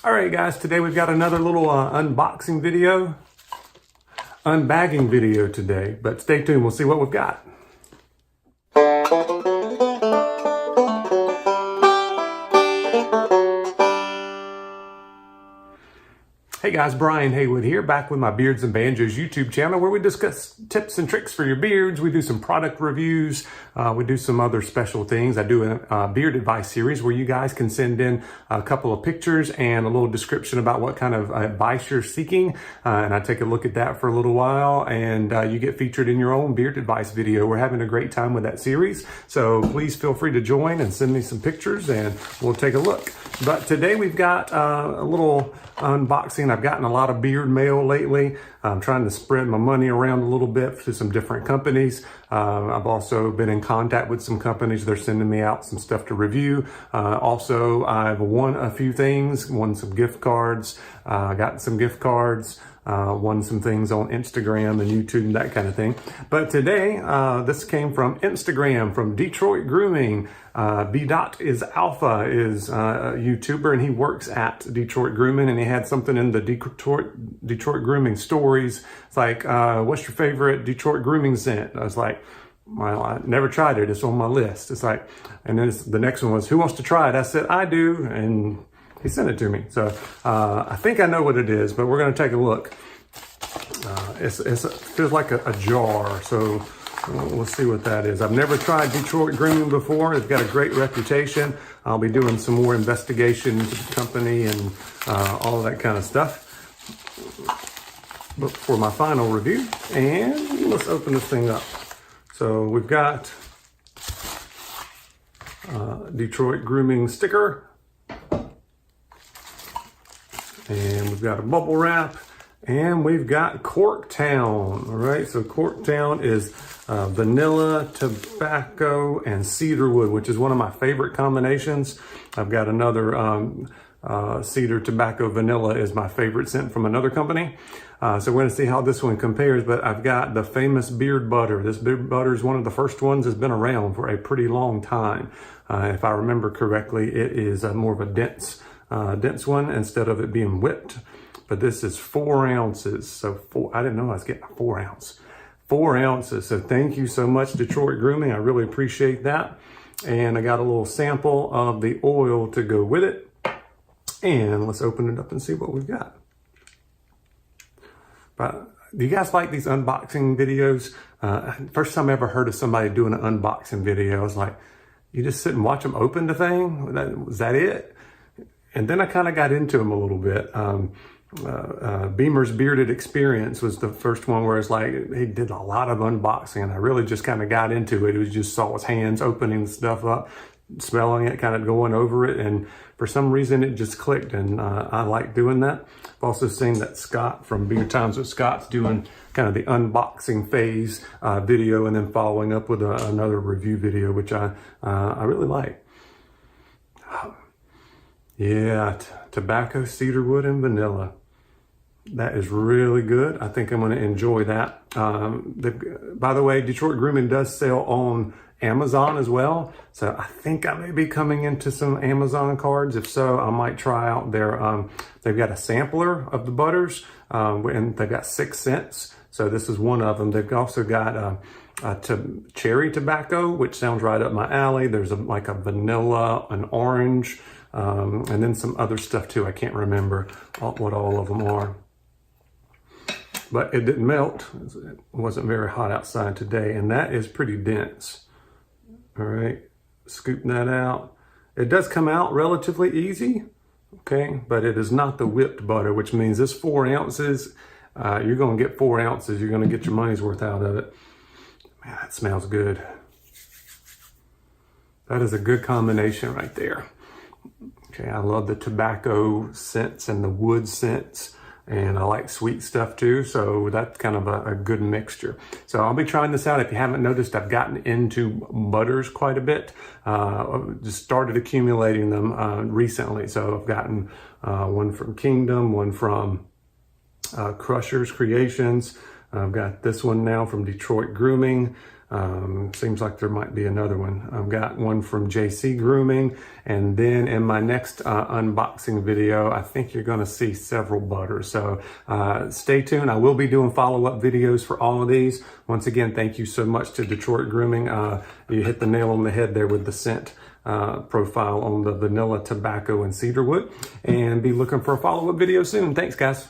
All right, guys, today we've got another little unbagging video today, but stay tuned. We'll see what we've got. Hey guys, Brian Haywood here, back with my Beards and Banjos YouTube channel where we discuss tips and tricks for your beards. We do some product reviews. We do some other special things. I do a beard advice series where you guys can send in a couple of pictures and a little description about what kind of advice you're seeking. And I take a look at that for a little while and you get featured in your own beard advice video. We're having a great time with that series. So please feel free to join and send me some pictures and we'll take a look. But today we've got a little unboxing. I've gotten a lot of beard mail lately. I'm trying to spread my money around a little bit to some different companies. I've also been in contact with some companies. They're sending me out some stuff to review. Also, I've won a few things, won some gift cards, got some gift cards. Won some things on Instagram and YouTube and that kind of thing. But today, this came from Instagram, from Detroit Grooming. B-Dot is Alpha is a YouTuber and he works at Detroit Grooming, and he had something in the Detroit Grooming stories. It's like, what's your favorite Detroit Grooming scent? I was like, well, I never tried it. It's on my list. It's like, and then the next one was, who wants to try it? I said, I do. And he sent it to me. So I think I know what it is, but we're going to take a look. It feels like a jar. So we'll see what that is. I've never tried Detroit Grooming before. It's got a great reputation. I'll be doing some more investigation into the company and all of that kind of stuff. But for my final review, and let's open this thing up. So we've got Detroit Grooming sticker. And we've got a bubble wrap, and we've got Corktown. All right, so Corktown is vanilla, tobacco, and cedarwood, which is one of my favorite combinations. I've got another cedar, tobacco, vanilla is my favorite scent from another company. So we're gonna see how this one compares, but I've got the famous beard butter. This beard butter is one of the first ones that's been around for a pretty long time. If I remember correctly, it is more of a dense one instead of it being whipped. But this is 4 ounces. So I didn't know I was getting a 4 ounce. 4 ounces. So thank you so much, Detroit Grooming. I really appreciate that. And I got a little sample of the oil to go with it. And let's open it up and see what we've got. But do you guys like these unboxing videos? First time I ever heard of somebody doing an unboxing video, I was like, you just sit and watch them open the thing? Was that it? And then I kind of got into them a little bit. Beamer's Bearded Experience was the first one where it's like, he did a lot of unboxing, and I really just kind of got into it. It was just saw his hands opening stuff up, smelling it, kind of going over it. And for some reason it just clicked, and I like doing that. I've also seen that Scott from Beard Times with Scott's doing kind of the unboxing phase video, and then following up with another review video, which I really like. Yeah, tobacco, cedarwood, and vanilla. That is really good. I think I'm going to enjoy that. By the way, Detroit Grooming does sell on Amazon as well. So I think I may be coming into some Amazon cards. If so, I might try out their, they've got a sampler of the butters, and they've got 6 scents. So this is one of them. They've also got cherry tobacco, which sounds right up my alley. There's like a vanilla, an orange, and then some other stuff too. I can't remember what all of them are. But it didn't melt. It wasn't very hot outside today, and that is pretty dense. All right, scoop that out. It does come out relatively easy, okay? But it is not the whipped butter, which means this 4 ounces, you're gonna get 4 ounces. You're gonna get your money's worth out of it. Man, that smells good. That is a good combination right there. Okay, I love the tobacco scents and the wood scents, and I like sweet stuff too, so that's kind of a good mixture. So I'll be trying this out. If you haven't noticed, I've gotten into butters quite a bit. Just started accumulating them recently. So I've gotten one from Kingdom, one from Crusher's Creations. I've got this one now from Detroit Grooming. Seems like there might be another one. I've got one from JC Grooming, and then in my next unboxing video, I think you're going to see several butters. So stay tuned. I will be doing follow-up videos for all of these. Once again, thank you so much to Detroit Grooming. You hit the nail on the head there with the scent profile on the vanilla, tobacco, and cedarwood. And be looking for a follow-up video soon. Thanks, guys.